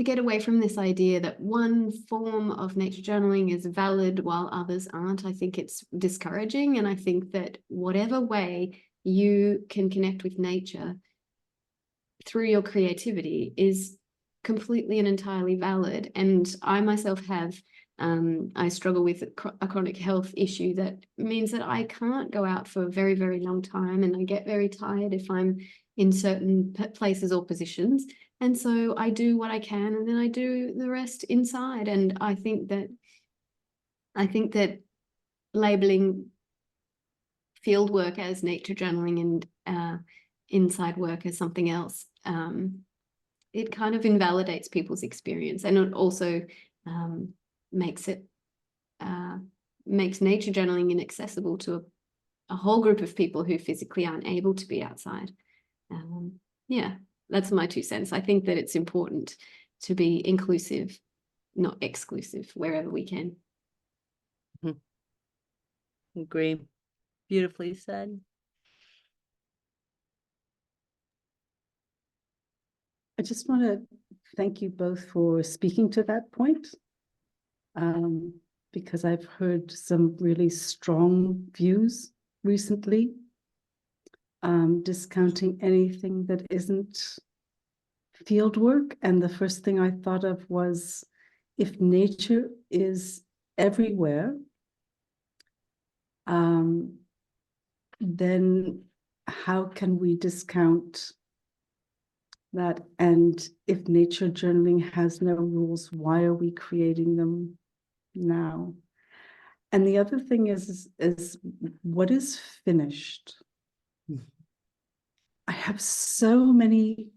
get away from this idea that one form of nature journaling is valid while others aren't. I think it's discouraging, and I think that whatever way you can connect with nature through your creativity is completely and entirely valid. And I myself have I struggle with a chronic health issue that means that I can't go out for a very, very long time, and I get very tired if I'm in certain places or positions. And so I do what I can, and then I do the rest inside. And I think that labeling field work as nature journaling and inside work as something else, it kind of invalidates people's experience, and it also makes nature journaling inaccessible to a whole group of people who physically aren't able to be outside. Yeah, that's my 2 cents. I think that it's important to be inclusive, not exclusive, wherever we can. Agree. Beautifully said. I just want to thank you both for speaking to that point, because I've heard some really strong views recently, discounting anything that isn't field work. And the first thing I thought of was, if nature is everywhere, then how can we discount that? And if nature journaling has no rules, why are we creating them now? And the other thing is what is finished? I have so many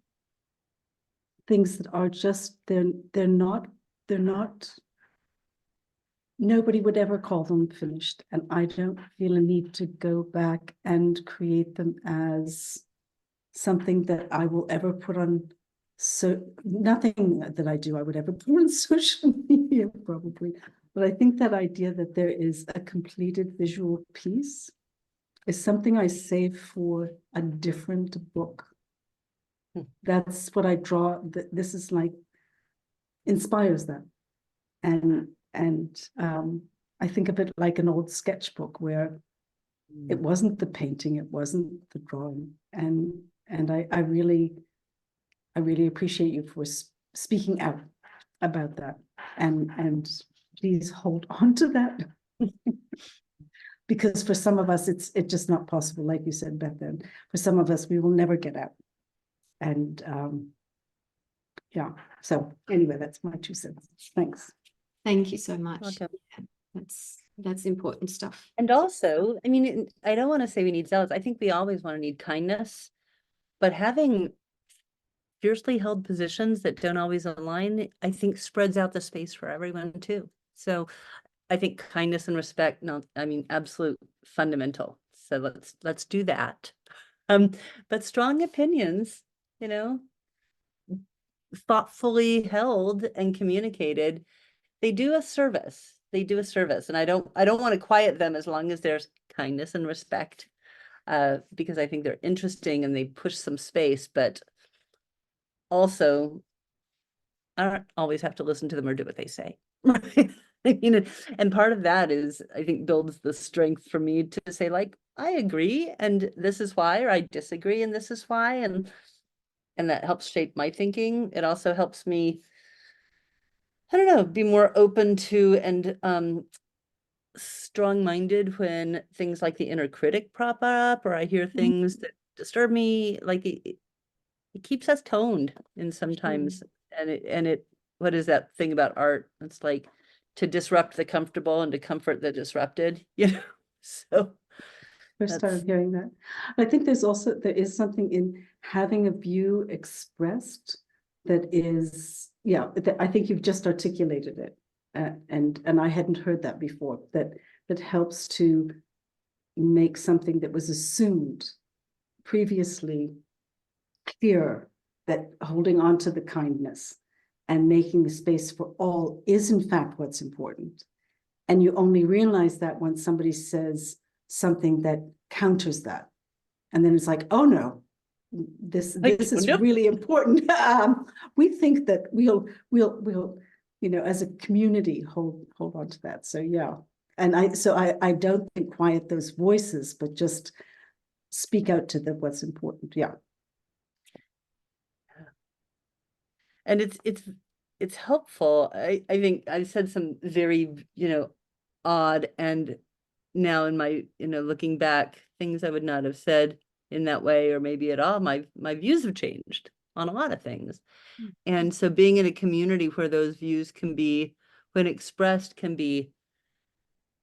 things that are just, they're not, nobody would ever call them finished. And I don't feel a need to go back and create them as something that I will ever put on. So nothing that I do, I would ever put on social media probably. But I think that idea that there is a completed visual piece is something I save for a different book. That's what I draw. This is like, inspires that. And I think of it like an old sketchbook where it wasn't the painting, it wasn't the drawing. And I really appreciate you for speaking out about that. And please hold on to that. Because for some of us, it's just not possible, like you said, Beth. And for some of us, we will never get out. And yeah, so anyway, that's my 2 cents. Thanks. Thank you so much. Okay. Yeah, that's important stuff. And also, I mean, I don't want to say we need zealots. I think we always want to need kindness, but having fiercely held positions that don't always align, I think spreads out the space for everyone too. So I think kindness and respect, no, I mean, absolute fundamental. So let's do that. But strong opinions, you know, thoughtfully held and communicated, they do a service. They do a service. And I don't want to quiet them as long as there's kindness and respect, because I think they're interesting and they push some space, but also I don't always have to listen to them or do what they say. Right. I mean, and part of that is, I think, builds the strength for me to say, like, I agree, and this is why, or I disagree, and this is why, and that helps shape my thinking. It also helps me, I don't know, be more open to and strong-minded when things like the inner critic prop up, or I hear things that disturb me. Like it keeps us toned, and sometimes, and it what is that thing about art? It's like to disrupt the comfortable and to comfort the disrupted, you know? So First time hearing that. I think there is something in having a view expressed that is, yeah, I think you've just articulated it. And I hadn't heard that before, that helps to make something that was assumed previously clear, that holding on to the kindness and making the space for all is in fact what's important. And you only realize that when somebody says something that counters that. And then it's like, oh no, this is really important. We think that we'll, you know, as a community hold on to that. So yeah. And I don't think quiet those voices, but just speak out to them what's important. Yeah. And it's helpful. I think I've said some very, you know, odd, and now in my, you know, looking back, things I would not have said in that way, or maybe at all. My views have changed on a lot of things. And so being in a community where those views can be, when expressed, can be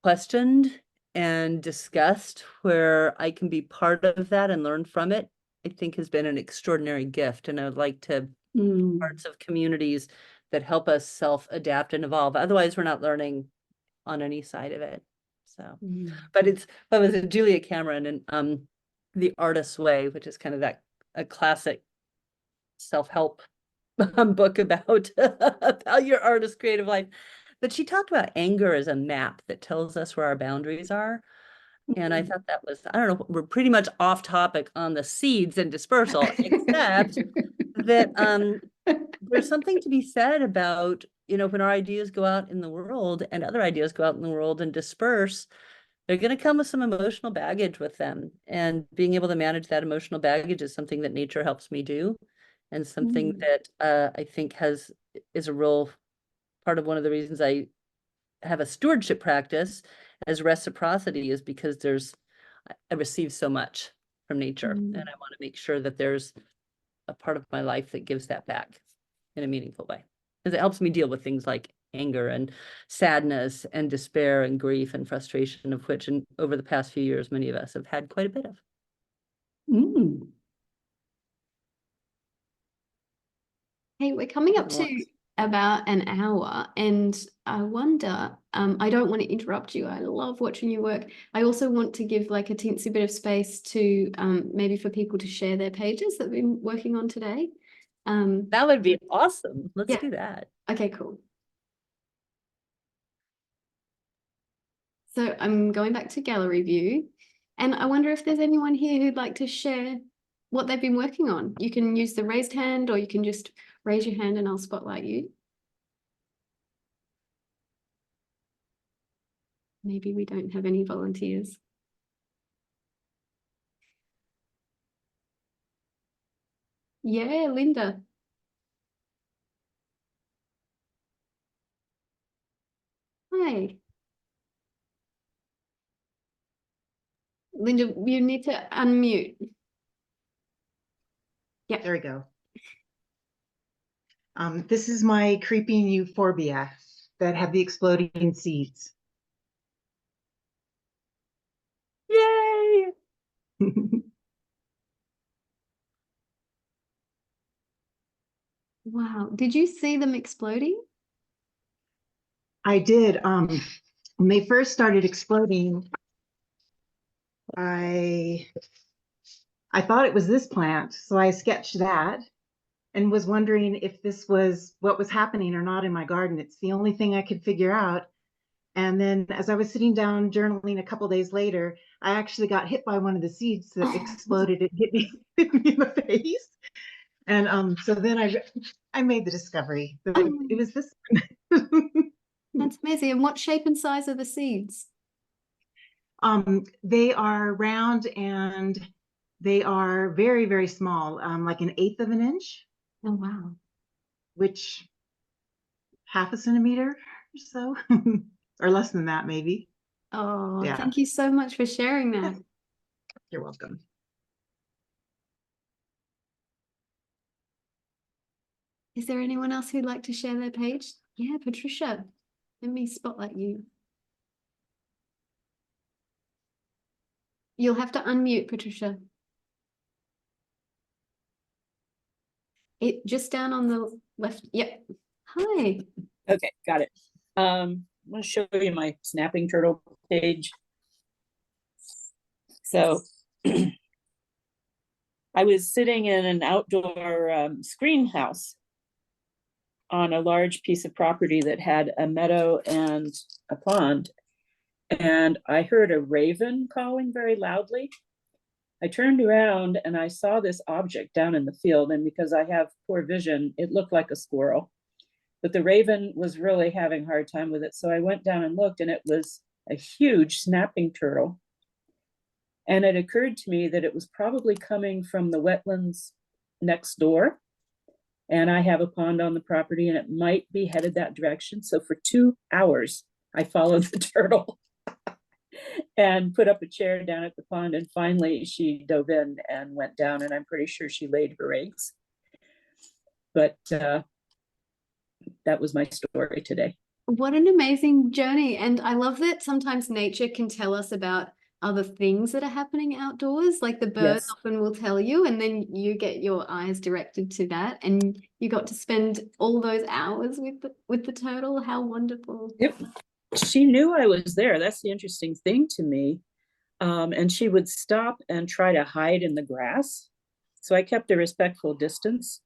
questioned and discussed, where I can be part of that and learn from it, I think has been an extraordinary gift. And I would like to parts of communities that help us self-adapt and evolve. Otherwise, we're not learning on any side of it. So, Mm. but it was Julia Cameron and The Artist's Way, which is kind of a classic self-help book about about your artist creative life. But she talked about anger as a map that tells us where our boundaries are. And I thought that was, I don't know, we're pretty much off topic on the seeds and dispersal, except that there's something to be said about, when our ideas go out in the world and other ideas go out in the world and disperse, they're going to come with some emotional baggage with them. And being able to manage that emotional baggage is something that nature helps me do. And something that I think is a real part of one of the reasons I have a stewardship practice as reciprocity, is because I receive so much from nature, and I want to make sure that there's a part of my life that gives that back in a meaningful way, because it helps me deal with things like anger and sadness and despair and grief and frustration, of which, and over the past few years, many of us have had quite a bit of. Mm. Hey, we're coming up Doesn't want- to about an hour, and I wonder, I don't want to interrupt you. I love watching you work. I also want to give like a teensy bit of space to maybe for people to share their pages that we've been working on today. That would be awesome. Let's Yeah. do that. Okay, cool. So I'm going back to gallery view, and I wonder if there's anyone here who'd like to share what they've been working on. You can use the raised hand, or you can just raise your hand and I'll spotlight you. Maybe we don't have any volunteers. Yeah, Linda. Hi. Linda, you need to unmute. Yeah. There we go. This is my creeping euphorbia that have the exploding seeds. Yay! Wow. Did you see them exploding? I did. When they first started exploding, I thought it was this plant, so I sketched that and was wondering if this was what was happening or not in my garden. It's the only thing I could figure out. And then as I was sitting down journaling a couple days later, I actually got hit by one of the seeds that exploded. It hit me in the face. And so then I made the discovery that it was this. That's amazing. And what shape and size are the seeds? They are round and they are very, very small, like 1/8 of an inch, Oh, wow. which 1/2 centimeter or so, or less than that, maybe. Oh, Yeah. thank you so much for sharing that. You're welcome. Is there anyone else who'd like to share their page? Yeah, Patricia, let me spotlight you. You'll have to unmute, Patricia. It just down on the left. Yep. Hi. Okay, got it. I'm going to show you my snapping turtle page. So I was sitting in an outdoor screen house on a large piece of property that had a meadow and a pond. And I heard a raven calling very loudly. I turned around and I saw this object down in the field. And because I have poor vision, it looked like a squirrel. But the raven was really having a hard time with it. So I went down and looked, and it was a huge snapping turtle. And it occurred to me that it was probably coming from the wetlands next door. And I have a pond on the property, and it might be headed that direction. So for 2 hours, I followed the turtle and put up a chair down at the pond. And finally, she dove in and went down, and I'm pretty sure she laid her eggs. But that was my story today. What an amazing journey. And I love that sometimes nature can tell us about other things that are happening outdoors. Like the birds Yes. often will tell you, and then you get your eyes directed to that. And you got to spend all those hours with the turtle. How wonderful. Yep. she knew I was there. That's the interesting thing to me. And she would stop and try to hide in the grass. So I kept a respectful distance.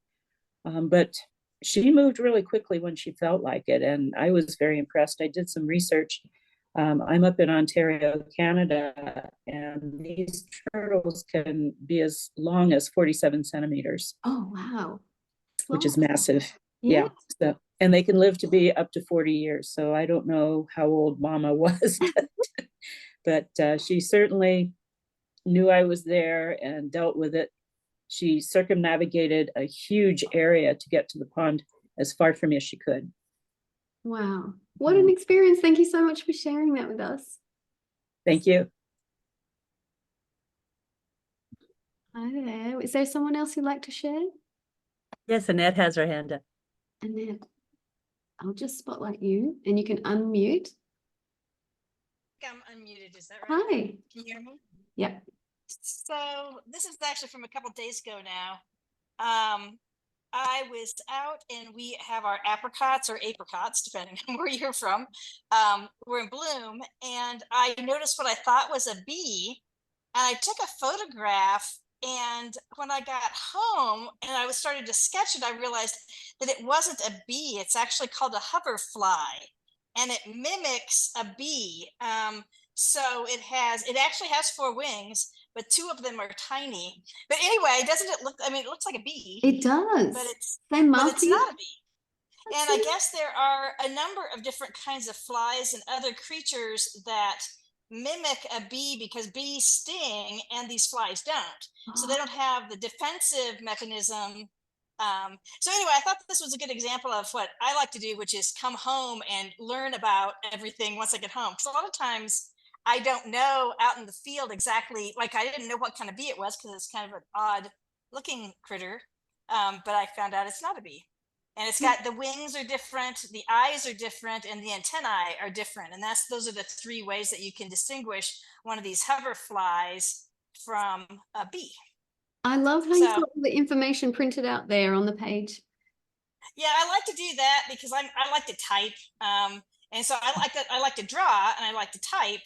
But she moved really quickly when she felt like it. And I was very impressed. I did some research. I'm up in Ontario, Canada, and these turtles can be as long as 47 centimeters, Oh, wow. which is Long. massive. Yeah. Yeah. So, and they can live to be up to 40 years. So I don't know how old Mama was, but she certainly knew I was there and dealt with it. She circumnavigated a huge area to get to the pond as far from me as she could. Wow. What an experience. Thank you so much for sharing that with us. Thank you. Hi there. Is there someone else who'd like to share? Yes, Annette has her hand up. And then I'll just spotlight you and you can unmute. I'm unmuted, is that right? Hi. Can you hear me? Yeah. So this is actually from a couple days ago now. I was out and we have our apricots or apricots, depending on where you're from. We're in bloom, and I noticed what I thought was a bee, and I took a photograph. And when I got home and I was starting to sketch it, I realized that it wasn't a bee. It's actually called a hoverfly, and it mimics a bee. So it actually has 4 wings, but 2 of them are tiny. But anyway, doesn't it look? I mean, it looks like a bee, It does. but it's Same but it's marking. not a bee. That's And I it. guess there are a number of different kinds of flies and other creatures that mimic a bee because bees sting and these flies don't. So they don't have the defensive mechanism. So anyway, I thought this was a good example of what I like to do, which is come home and learn about everything once I get home. Because a lot of times I don't know out in the field exactly, like I didn't know what kind of bee it was because it's kind of an odd looking critter. But I found out it's not a bee. And it's got the wings are different, the eyes are different, and the antennae are different. And those are the 3 ways that you can distinguish one of these hoverflies from a bee. I love how So- you've got all the information printed out there on the page. Yeah, I like to do that because I like to type. And so I like to draw and I like to type.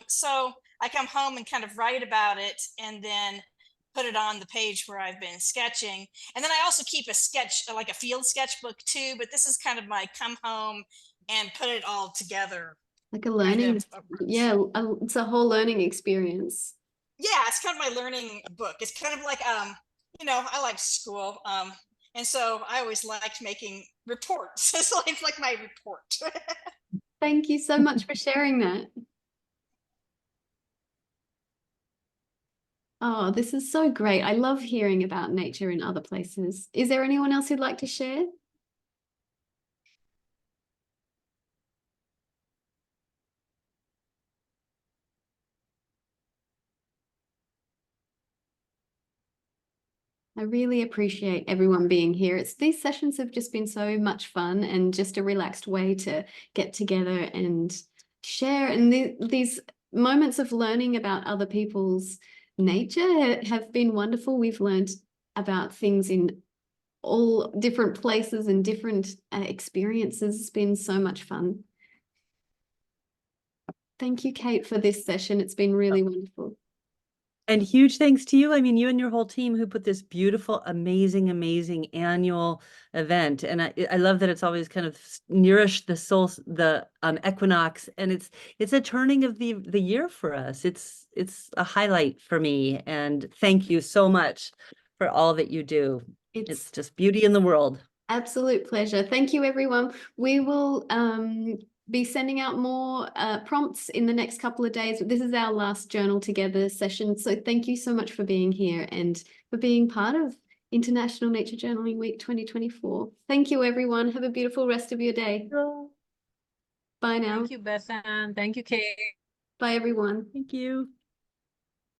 So I come home and kind of write about it and then put it on the page where I've been sketching. And then I also keep a sketch, like a field sketchbook too, but this is kind of my come home and put it all together. Like a learning, approach. yeah, it's a whole learning experience. Yeah, it's kind of my learning book. It's kind of like, I like school. And so I always liked making reports. It's like my report. Thank you so much for sharing that. Oh, this is so great. I love hearing about nature in other places. Is there anyone else who'd like to share? I really appreciate everyone being here. These sessions have just been so much fun and just a relaxed way to get together and share. And these moments of learning about other people's nature have been wonderful. We've learned about things in all different places and different experiences. It's been so much fun. Thank you, Kate, for this session. It's been really wonderful. And huge thanks to you. I mean, you and your whole team who put this beautiful, amazing, amazing annual event. And I love that it's always kind of nourished the soul, the equinox, and it's a turning of the year for us. It's a highlight for me. And thank you so much for all that you do. It's just beauty in the world. Absolute pleasure. Thank you, everyone. We will be sending out more prompts in the next couple of days. This is our last Journal Together session. So thank you so much for being here and for being part of International Nature Journaling Week 2024. Thank you, everyone. Have a beautiful rest of your day. Bye now. Thank you, Bethan. Thank you, Kate. Bye, everyone. Thank you.